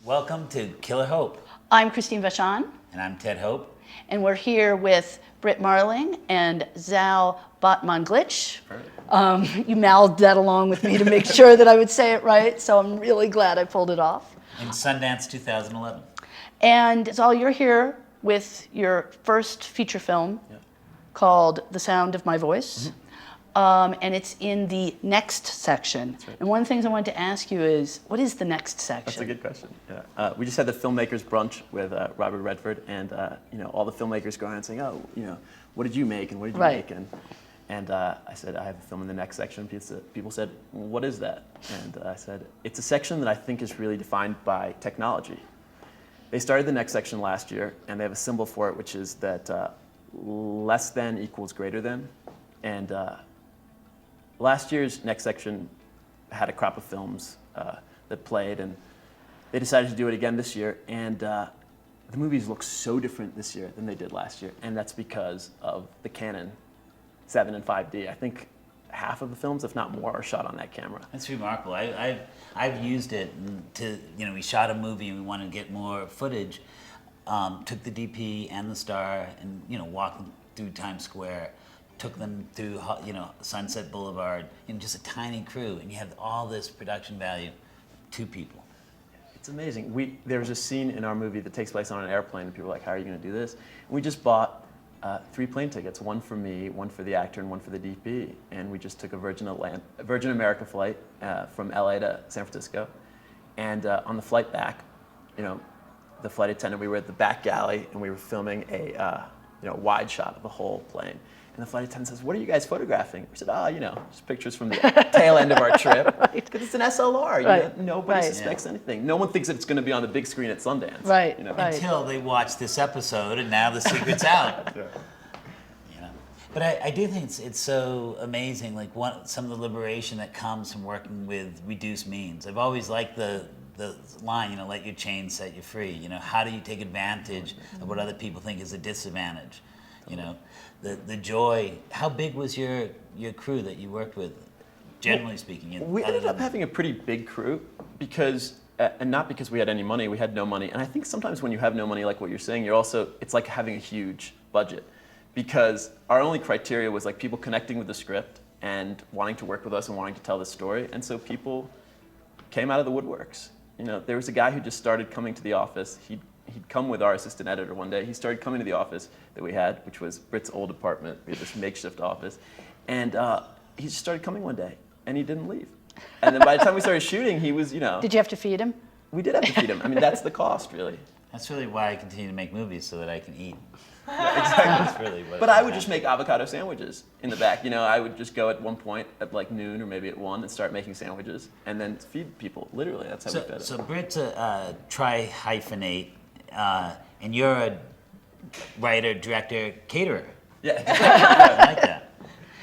Welcome to Killer Hope. I'm Christine Vachon, And I'm Ted Hope. and we're here with Brit Marling and Zal Batmanglij. You mouthed that along with me to make sure that I would say it right, so I'm really glad I pulled it off. In Sundance 2011. And Zal, you're here with your first feature film called The Sound of My Voice. And it's in the next section. Right. And one of the things I wanted to ask you is, what is the next section? That's a good question. Yeah. We just had the filmmakers brunch with Robert Redford, and all the filmmakers going around saying, "Oh, what did you make, and what did you make?" And I said, "I have a film in the next section." People said, well, "What is that?" And I said, "It's a section that I think is really defined by technology." They started the next section last year, and they have a symbol for it, which is that less than equals greater than, and last year's next section had a crop of films that played, and they decided to do it again this year. And the movies look so different this year than they did last year, and that's because of the Canon 7 and 5D. I think half of the films, if not more, are shot on that camera. That's remarkable. I've used it to, we shot a movie and we wanted to get more footage. Took the DP and the star and, walked them through Times Square. Took them through, Sunset Boulevard, just a tiny crew, and you have all this production value, 2 people. It's amazing. There's a scene in our movie that takes place on an airplane, and people are like, "How are you going to do this?" And we just bought 3 plane tickets, one for me, one for the actor, and one for the DP. And we just took a Virgin America flight from LA to San Francisco. And on the flight back, the flight attendant, we were at the back galley, and we were filming a wide shot of the whole plane. And the flight attendant says, "What are you guys photographing?" We said, just pictures from the tail end of our trip. Because it's an SLR. Nobody suspects anything. No one thinks that it's going to be on the big screen at Sundance. Right. Until they watch this episode, and now the secret's out. But I do think it's so amazing, some of the liberation that comes from working with reduced means. I've always liked the line, let your chain set you free. How do you take advantage of what other people think is a disadvantage? The joy. How big was your crew that you worked with, generally speaking? We ended up having a pretty big crew because, and not because we had any money, we had no money. And I think sometimes when you have no money, like what you're saying, it's like having a huge budget. Because our only criteria was people connecting with the script and wanting to work with us and wanting to tell the story. And so people came out of the woodworks. There was a guy who just started coming to the office. He'd come with our assistant editor one day. He started coming to the office that we had, which was Brit's old apartment. We had this makeshift office. And he just started coming one day, and he didn't leave. And then by the time we started shooting, he was, Did you have to feed him? We did have to feed him. I mean, that's the cost, really. That's really why I continue to make movies, so that I can eat. Yeah, exactly. That's really what But I would just make avocado sandwiches in the back. I would just go at one point at noon or maybe at 1 and start making sandwiches and then feed people. Literally, that's how we fed it. So Brit's a tri-hyphenate, and you're a writer, director, caterer. Yeah. I like that.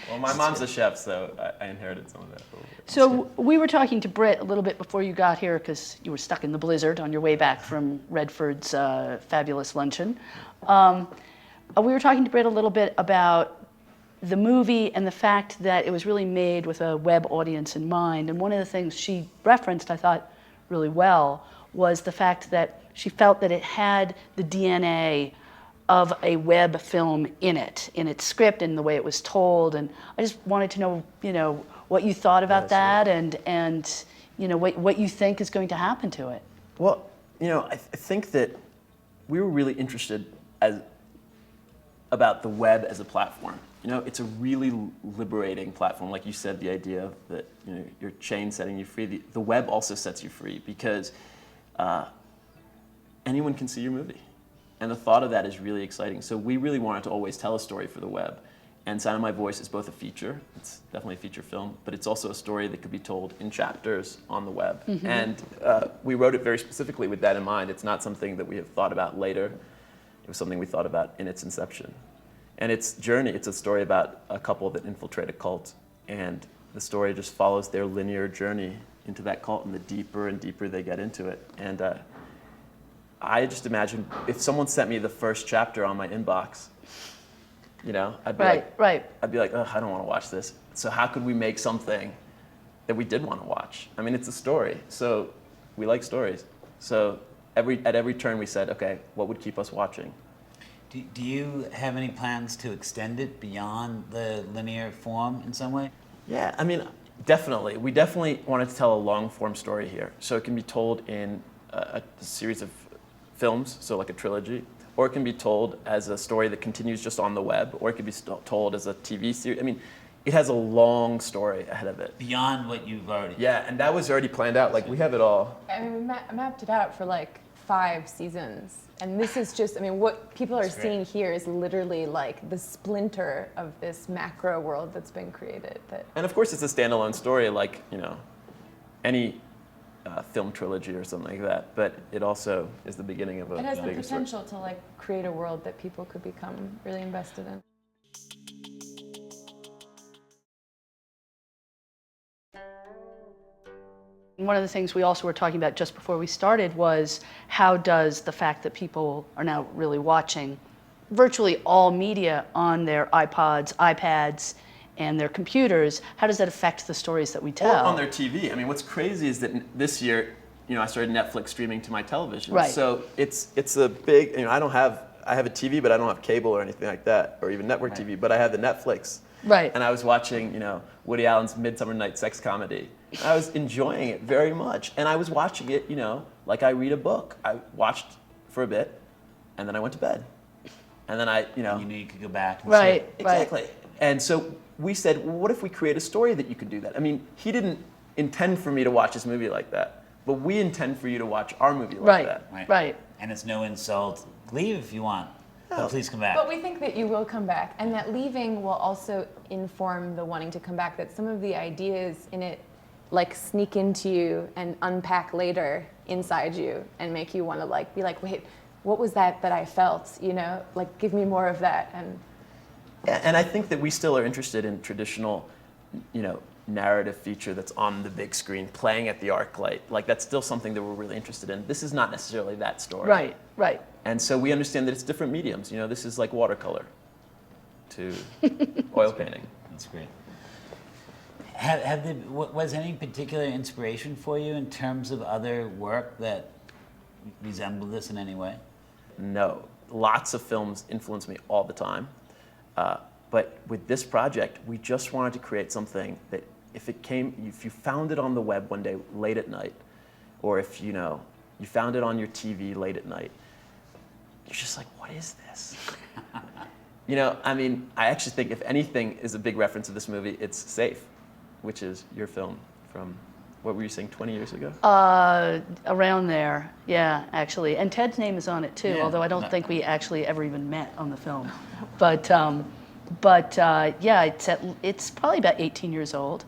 Well, my mom's a chef, so I inherited some of that. So we were talking to Brit a little bit before you got here because you were stuck in the blizzard on your way back from Redford's fabulous luncheon. We were talking to Brit a little bit about the movie and the fact that it was really made with a web audience in mind. And one of the things she referenced, I thought really well, was the fact that she felt that it had the DNA of a web film in its script and the way it was told. And I just wanted to know, what you thought about that and what you think is going to happen to it. Well, I think that we were really interested about the web as a platform. It's a really liberating platform. Like you said, the idea that your chain setting you free. The web also sets you free because anyone can see your movie. And the thought of that is really exciting. So we really wanted to always tell a story for the web. And Sound of My Voice is both a feature, it's definitely a feature film, but it's also a story that could be told in chapters on the web. Mm-hmm. And we wrote it very specifically with that in mind. It's not something that we have thought about later. It was something we thought about in its inception. And its journey, it's a story about a couple that infiltrate a cult. And the story just follows their linear journey into that cult, and the deeper and deeper they get into it. And I just imagine if someone sent me the first chapter on my inbox, I'd be I'd be like, I don't want to watch this. So how could we make something that we did want to watch? I mean, it's a story, so we like stories. So at every turn we said, okay, what would keep us watching? Do you have any plans to extend it beyond the linear form in some way? Yeah, I mean, definitely. We definitely wanted to tell a long-form story here. So it can be told in a series of films, so like a trilogy, or it can be told as a story that continues just on the web, or it can be told as a TV series. I mean, it has a long story ahead of it. Beyond what you've already... Yeah, and that was already planned out. Like, we have it all. I mean, we mapped it out for like 5 seasons. And this is just, I mean, what people are seeing here is literally like the splinter of this macro world that's been created. And of course, it's a standalone story, like, you know, any film trilogy or something like that. But it also is the beginning of a bigger story. It has the potential to like create a world that people could become really invested in. One of the things we also were talking about just before we started was how does the fact that people are now really watching virtually all media on their iPods, iPads, and their computers, how does that affect the stories that we tell? Or on their TV. I mean, what's crazy is that this year, you know, I started Netflix streaming to my television. Right. So it's a big, you know, I have a TV, but I don't have cable or anything like that, or even network TV, but I have the Netflix. Right. And I was watching, you know, Woody Allen's Midsummer Night's Sex Comedy. I was enjoying it very much. And I was watching it, you know, like I read a book. I watched for a bit, and then I went to bed. And then You knew you could go back and Right, see it. right. Exactly. And so we said, well, what if we create a story that you could do that? I mean, he didn't intend for me to watch his movie like that, but we intend for you to watch our movie like that. Right. And it's no insult. Leave if you want, No. but please come back. But we think that you will come back, and that leaving will also inform the wanting to come back, that some of the ideas in it like sneak into you and unpack later inside you and make you want to like be like, wait, what was that I felt, you know? Like, give me more of that. And Yeah, and I think that we still are interested in traditional, you know, narrative feature that's on the big screen, playing at the ArcLight. Like, that's still something that we're really interested in. This is not necessarily that story. Right, right. And so we understand that it's different mediums. You know, this is like watercolor to oil painting. That's great. Was any particular inspiration for you in terms of other work that resembled this in any way? No. Lots of films influence me all the time. But with this project, we just wanted to create something that if you found it on the web one day late at night, or if, you know, you found it on your TV late at night, you're just like, what is this? You know, I mean, I actually think if anything is a big reference to this movie, it's Safe, which is your film from, what were you saying, 20 years ago? Around there, yeah, actually. And Ted's name is on it too, Yeah. although I don't think we actually ever even met on the film. But yeah, it's probably about 18 years old.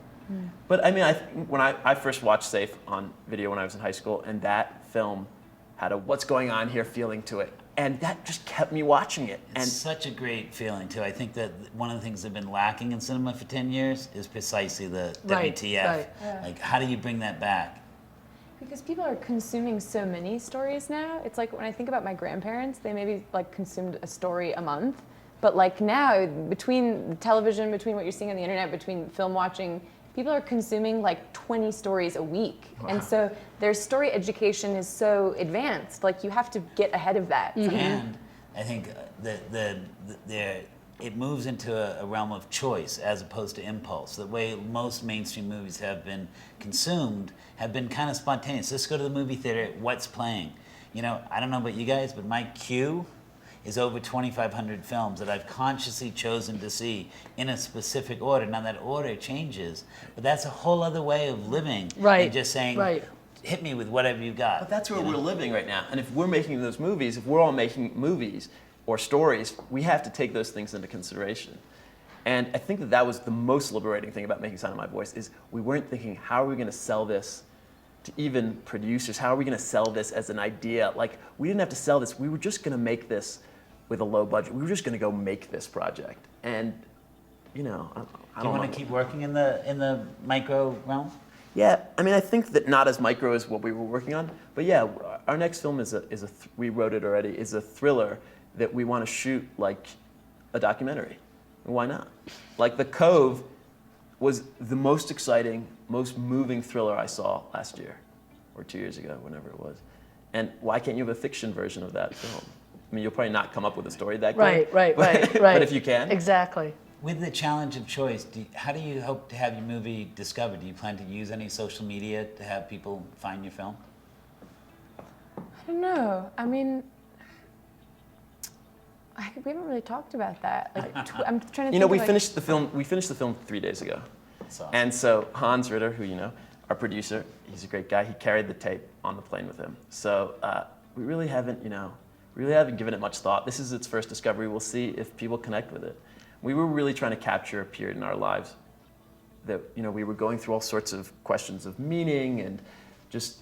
But I mean, when I first watched Safe on video when I was in high school, and that film had a what's going on here feeling to it. And that just kept me watching it. It's such a great feeling too. I think that one of the things that have been lacking in cinema for 10 years is precisely the Right, WTF. right. Yeah. Like, how do you bring that back? because people are consuming so many stories now. It's like when I think about my grandparents, they maybe like consumed a story a month. But like now, between television, between what you're seeing on the internet, between film watching, people are consuming like 20 stories a week. Wow. And so their story education is so advanced. Like you have to get ahead of that. And I think it moves into a realm of choice as opposed to impulse. The way most mainstream movies have been consumed have been kind of spontaneous. Let's go to the movie theater, what's playing? You know, I don't know about you guys, but my queue is over 2,500 films that I've consciously chosen to see in a specific order. Now that order changes, but that's a whole other way of living. Right, And just saying, right. hit me with whatever you got. But that's where you know? we're living right now. And if we're making those movies, if we're all making movies or stories, we have to take those things into consideration. And I think that was the most liberating thing about making Sound of My Voice is we weren't thinking, how are we going to sell this to even producers? How are we going to sell this as an idea? Like, we didn't have to sell this. We were just going to make this with a low budget. We were just going to go make this project. And, you know, I Do don't you want know. to keep working in the micro realm? Yeah, I mean, I think that not as micro as what we were working on, but yeah, our next film we wrote it already, is a thriller that we want to shoot like a documentary. Why not? Like The Cove was the most exciting, most moving thriller I saw last year, or 2 years ago, whenever it was. And why can't you have a fiction version of that film? I mean, you'll probably not come up with a story that good. Right. But if you can. Exactly. With the challenge of choice, how do you hope to have your movie discovered? Do you plan to use any social media to have people find your film? I don't know. I mean, we haven't really talked about that. Like, I'm trying to think. You know, of, we like, finished the film 3 days ago. That's awesome. And so Hans Ritter, who you know, our producer, he's a great guy. He carried the tape on the plane with him. So we really haven't given it much thought. This is its first discovery. We'll see if people connect with it. We were really trying to capture a period in our lives that, you know, we were going through all sorts of questions of meaning and just,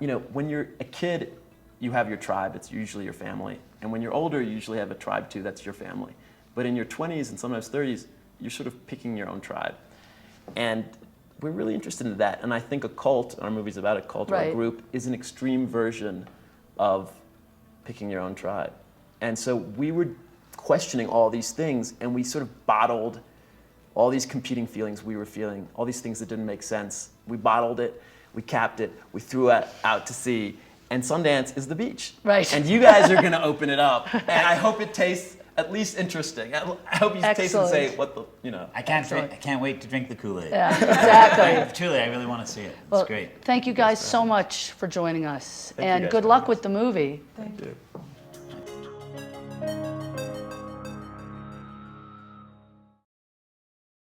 you know, when you're a kid, you have your tribe. It's usually your family. And when you're older, you usually have a tribe too. That's your family. But in your 20s and sometimes 30s, you're sort of picking your own tribe. And we're really interested in that. And I think a cult, our movie's about a cult or a group, is an extreme version of picking your own tribe. And so we were questioning all these things, and we sort of bottled all these competing feelings we were feeling, all these things that didn't make sense. We bottled it, we capped it, we threw it out to sea, and Sundance is the beach. Right. And you guys are gonna open it up, and I hope it tastes at least interesting. I hope you taste and say what the, you know. I can't wait to drink the Kool-Aid. Yeah, exactly. Truly, I really want to see it. It's Well, great. thank you guys so much for joining us. Thank you And guys good for luck having with the movie. Thank you.